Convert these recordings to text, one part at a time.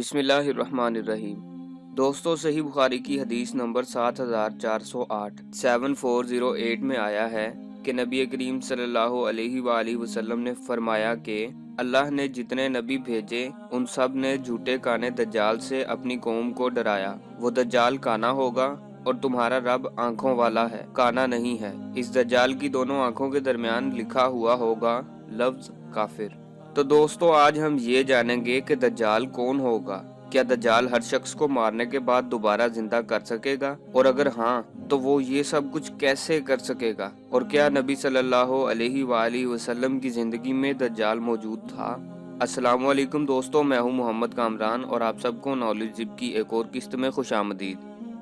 बिस्मिल्लाहिर्रहमानिर्रहीम। दोस्तों, सही बुखारी की हदीस नंबर 7408 7408 में आया है कि नबी करीम सल्लल्लाहु अलैहि वालैहि वसल्लम ने फरमाया कि अल्लाह ने जितने नबी भेजे उन सब ने झूठे काने दज्जाल से अपनी कौम को डराया। वो दज्जाल काना होगा और तुम्हारा रब आंखों वाला है, काना नहीं है। इस दज्जाल की दोनों आंखों के दरमियान लिखा हुआ होगा लफ्ज काफिर। तो दोस्तों, आज हम ये जानेंगे कि दज्जाल कौन होगा। क्या दज्जाल हर शख्स को मारने के बाद दोबारा जिंदा कर सकेगा, और अगर हाँ तो वो ये सब कुछ कैसे कर सकेगा, और क्या नबी सल्लल्लाहु अलैहि वालैहि वसल्लम की जिंदगी में दज्जाल मौजूद था। अस्सलाम वालेकुम दोस्तों, मैं हूँ मोहम्मद कामरान और आप सबको नॉलेज जिप की एक और किस्त में खुशामदीद।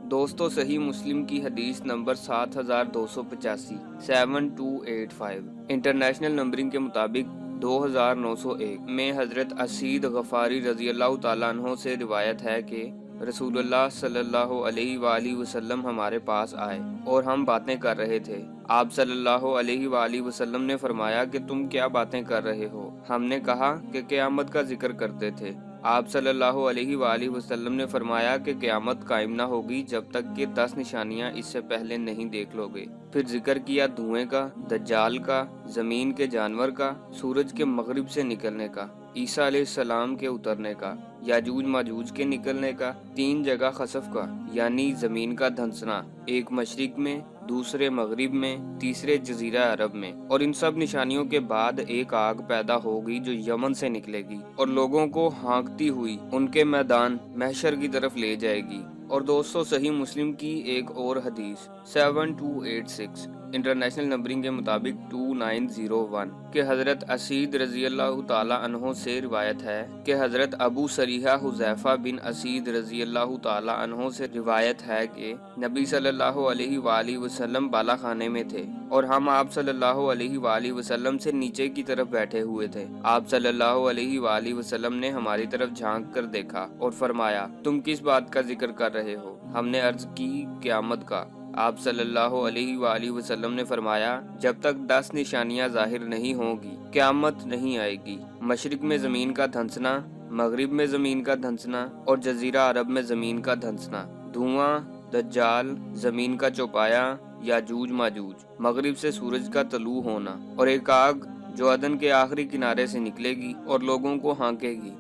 दोस्तों, सही मुस्लिम की हदीस नंबर 7285 7285 इंटरनेशनल नंबरिंग के मुताबिक 2901 में हजरत असीद गफारी रजी अल्लाह ताला अन्हो से रिवायत है कि रसूलुल्लाह सल्लल्लाहु अलैहि वसल्लम हमारे पास आए और हम बातें कर रहे थे। आप सल्लल्लाहु अलैहि वसल्लम ने फरमाया कि तुम क्या बातें कर रहे हो। हमने कहा कि क़यामत का जिक्र करते थे। आप सल्लल्लाहु अलैहि वसल्लम ने फरमाया कि क़यामत कायम ना होगी जब तक कि 10 निशानियां इससे पहले नहीं देख लोगे। फिर जिक्र किया धुएं का, दज्जाल का, जमीन के जानवर का, सूरज के मगरिब से निकलने का, ईसा अलैहिस्सलाम के उतरने का, याजूज माजूज के निकलने का, 3 जगह खसफ का यानी जमीन का धंसना, एक मशरिक में, दूसरे मगरिब में, तीसरे जजीरा अरब में। और इन सब निशानियों के बाद एक आग पैदा होगी जो यमन से निकलेगी और लोगों को हाँकती हुई उनके मैदान महशर की तरफ ले जाएगी। और दोस्तों, सही मुस्लिम की एक और हदीस 7286 इंटरनेशनल नंबरिंग के मुताबिक 2901 के हजरत असीद रजी अल्लाह ताला अन्हो से रिवायत है कि हजरत अबू सरीहा हुज़ैफा बिन असीद रजी अल्लाह ताला अन्हो से रिवायत है कि नबी सल्लल्लाहु अलैहि वसल्लम बाला खाने में थे और हम आप सल्लल्लाहु अलैहि वसल्लम से नीचे की तरफ बैठे हुए थे। आप सल्लल्लाहु अलैहि वसल्लम ने हमारी तरफ झांक कर देखा और फरमाया, तुम किस बात का जिक्र कर रहे हो। हमने अर्ज की, क़यामत का। आप सल्लल्लाहु अलैहि वसल्लम ने फरमाया, जब तक 10 निशानियां जाहिर नहीं होंगी क़यामत नहीं आएगी। मशरिक में जमीन का धंसना, मगरिब में जमीन का धंसना और जजीरा अरब में जमीन का धंसना, धुआं, दज्जाल, जमीन का चौपाया, याजूज माजूज, मगरिब से सूरज का तलू होना और एक आग जो अदन के आखिरी किनारे से निकलेगी और लोगों को हाँकेगी।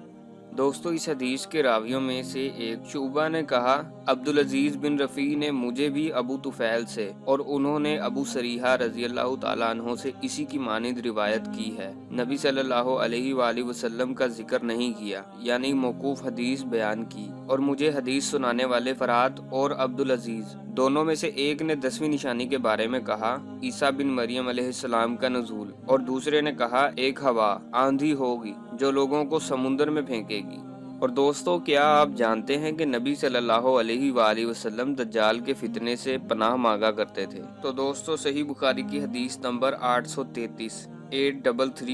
दोस्तों, इस हदीस के रावियों में से एक शुबा ने कहा, अब्दुल अजीज बिन रफ़ी ने मुझे भी अबू तुफैल से और उन्होंने अबू सरीहा रजी अल्लाह ताला अन्हो से इसी की मानिंद रिवायत की है। नबी सल्लल्लाहु अलैहि वसल्लम का जिक्र नहीं किया, यानी मौकूफ हदीस बयान की। और मुझे हदीस सुनाने वाले फरात और अब्दुल अजीज दोनों में से एक ने 10वीं निशानी के बारे में कहा, ईसा बिन मरियम अलैहिस्सलाम का नज़ूल, और दूसरे ने कहा एक हवा आंधी होगी जो लोगों को समुंदर में फेंकेगी। और दोस्तों, क्या आप जानते हैं कि नबी सल्लल्लाहु अलैहि वसल्लम दज्जाल के फितने से पनाह मांगा करते थे। तो दोस्तों, सही बुखारी की हदीस नंबर 833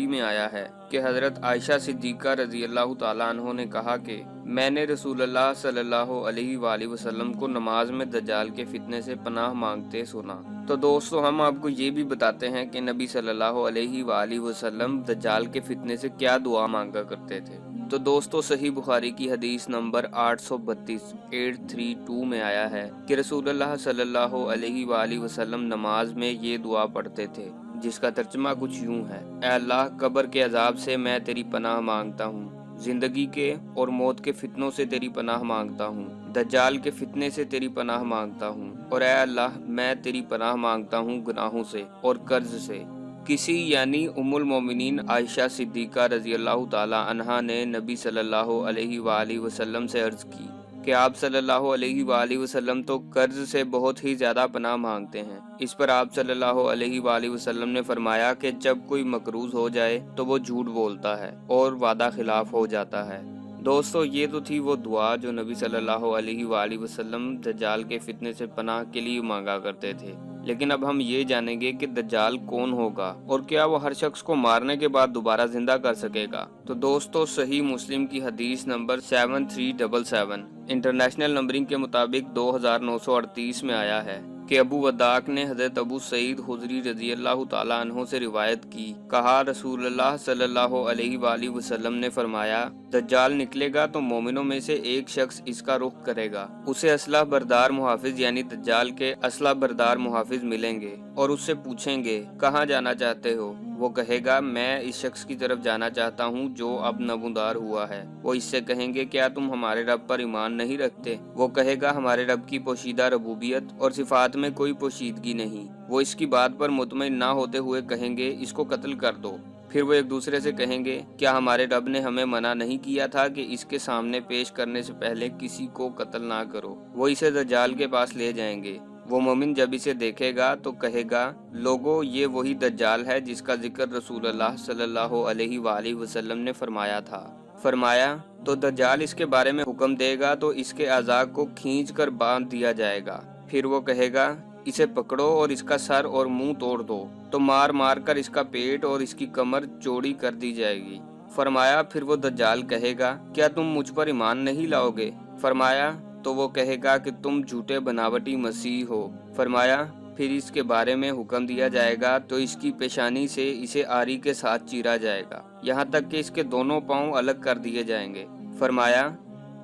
में आया है कि हजरत आयशा सिद्दीका रजी अल्लाह ताला अन्हो ने कहा कि मैंने रसूलुल्लाह सल्लल्लाहु अलैहि वसल्लम को नमाज में दज्जाल के फितने से पनाह मांगते सुना। तो दोस्तों, हम आपको ये भी बताते हैं कि नबी सल्लल्लाहु अलैहि वसल्लम दज्जाल के फितने से क्या दुआ मांगा करते थे। तो दोस्तों, सही बुखारी की हदीस नंबर 832 में आया है कि रसूलुल्लाह सल्लल्लाहु अलैहि वसल्लम नमाज में ये दुआ पढ़ते थे, जिसका तर्जुमा कुछ यूं है, ऐ अल्लाह, कब्र के अजाब से मैं तेरी पनाह मांगता हूँ, जिंदगी के और मौत के फितनों से तेरी पनाह मांगता हूँ, दज्जाल के फितने से तेरी पनाह मांगता हूँ, और ऐ अल्लाह, मैं तेरी पनाह मांगता हूँ गुनाहों से और कर्ज से। किसी यानी उम्मुल मोमिनीन आयशा सिद्दीका रजी अल्लाह ताला अन्हा ने नबी सल्लल्लाहु अलैहि वसल्लम से अर्ज की कि आप सल्लल्लाहु अलैहि वसल्लम तो कर्ज से बहुत ही ज्यादा पनाह मांगते हैं। इस पर आप सल्लल्लाहु अलैहि वसल्लम ने फरमाया कि जब कोई मकरूज हो जाए तो वो झूठ बोलता है और वादा खिलाफ हो जाता है। दोस्तों, ये तो थी वो दुआ जो नबी सल्लल्लाहु अलैहि वसल्लम दज्जाल के फितने से पनाह के लिए मांगा करते थे। लेकिन अब हम ये जानेंगे कि दज्जाल कौन होगा और क्या वो हर शख्स को मारने के बाद दोबारा जिंदा कर सकेगा। तो दोस्तों, सही मुस्लिम की हदीस नंबर 7377 इंटरनेशनल नंबरिंग के मुताबिक 2938 में आया है कि अबू वदाक ने हजरत अबू सईद खुदरी रजी अल्लाह ताला अन्हो से रिवायत की, कहा रसूलुल्लाह सल्लल्लाहु अलैहि वसल्लम ने फरमाया, दज्जाल निकलेगा तो मोमिनों में से एक शख्स इसका रुख करेगा। उसे असलह बरदार मुहाफिज यानी दज्जाल के असलह बरदार मुहाफिज मिलेंगे और उससे पूछेंगे कहाँ जाना चाहते हो। वो कहेगा मैं इस शख्स की तरफ जाना चाहता हूँ जो अब नमूदार हुआ है। वो इससे कहेंगे क्या तुम हमारे रब पर ईमान नहीं रखते। वो कहेगा हमारे रब की पोशीदा रबूबियत और सिफात में कोई पोशीदगी नहीं। वो इसकी बात पर मुतमईन ना होते हुए कहेंगे इसको कत्ल कर दो। फिर वो एक दूसरे से कहेंगे क्या हमारे रब ने हमें मना नहीं किया था कि इसके सामने पेश करने से पहले किसी को कत्ल ना करो। वो इसे दज्जाल के पास ले जाएंगे। वो मोमिन जब इसे देखेगा तो कहेगा लोगो ये वही दज्जाल है जिसका जिक्र रसूलुल्लाह सल्लल्लाहु अलैहि वसल्लम ने फरमाया था। फरमाया तो दज्जाल इसके बारे में हुक्म देगा तो इसके अज़ा को खींच कर बांध दिया जाएगा। फिर वो कहेगा इसे पकड़ो और इसका सर और मुंह तोड़ दो। तो मार मार कर इसका पेट और इसकी कमर चौड़ी कर दी जाएगी। फरमाया फिर वो दज्जाल कहेगा क्या तुम मुझ पर ईमान नहीं लाओगे। फरमाया तो वो कहेगा कि तुम झूठे बनावटी मसीह हो। फरमाया फिर इसके बारे में हुक्म दिया जाएगा तो इसकी पेशानी से इसे आरी के साथ चीरा जाएगा, यहाँ तक कि इसके दोनों पांव अलग कर दिए जाएंगे। फरमाया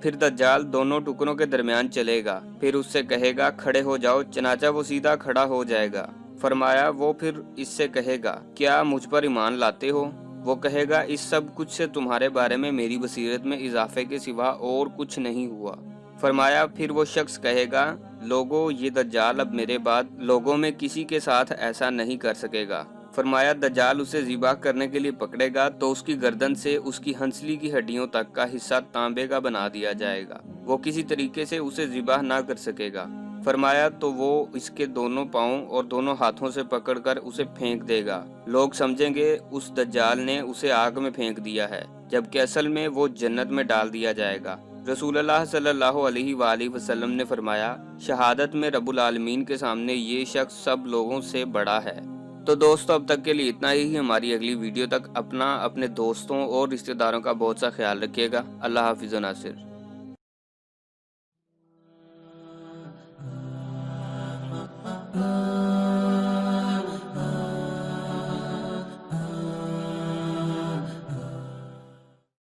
फिर दज्जाल दोनों टुकड़ों के दरमियान चलेगा। फिर उससे कहेगा खड़े हो जाओ, चनाचा वो सीधा खड़ा हो जाएगा। फरमाया वो फिर इससे कहेगा क्या मुझ पर ईमान लाते हो। वो कहेगा इस सब कुछ से तुम्हारे बारे में मेरी बसीरत में इजाफे के सिवा और कुछ नहीं हुआ। फरमाया फिर वो शख्स कहेगा लोगो ये दज्जाल अब मेरे बाद लोगों में किसी के साथ ऐसा नहीं कर सकेगा। फरमाया दज्जाल उसे ज़िबा करने के लिए पकड़ेगा तो उसकी गर्दन से उसकी हंसली की हड्डियों तक का हिस्सा तांबे का बना दिया जाएगा। वो किसी तरीके से उसे ज़िबा ना कर सकेगा। फरमाया तो वो इसके दोनों पाँव और दोनों हाथों से पकड़कर उसे फेंक देगा। लोग समझेंगे उस दज्जाल ने उसे आग में फेंक दिया है, जबकि असल में वो जन्नत में डाल दिया जाएगा। रसूलुल्लाह सल्लल्लाहु अलैहि वसल्लम ने फरमाया शहादत में रब्बुल आलमीन के सामने ये शख्स सब लोगों से बड़ा है। तो दोस्तों अब तक के लिए इतना ही। हमारी अगली वीडियो तक अपना, अपने दोस्तों और रिश्तेदारों का बहुत सा ख्याल रखिएगा। अल्लाह हाफिज़ व नासिर।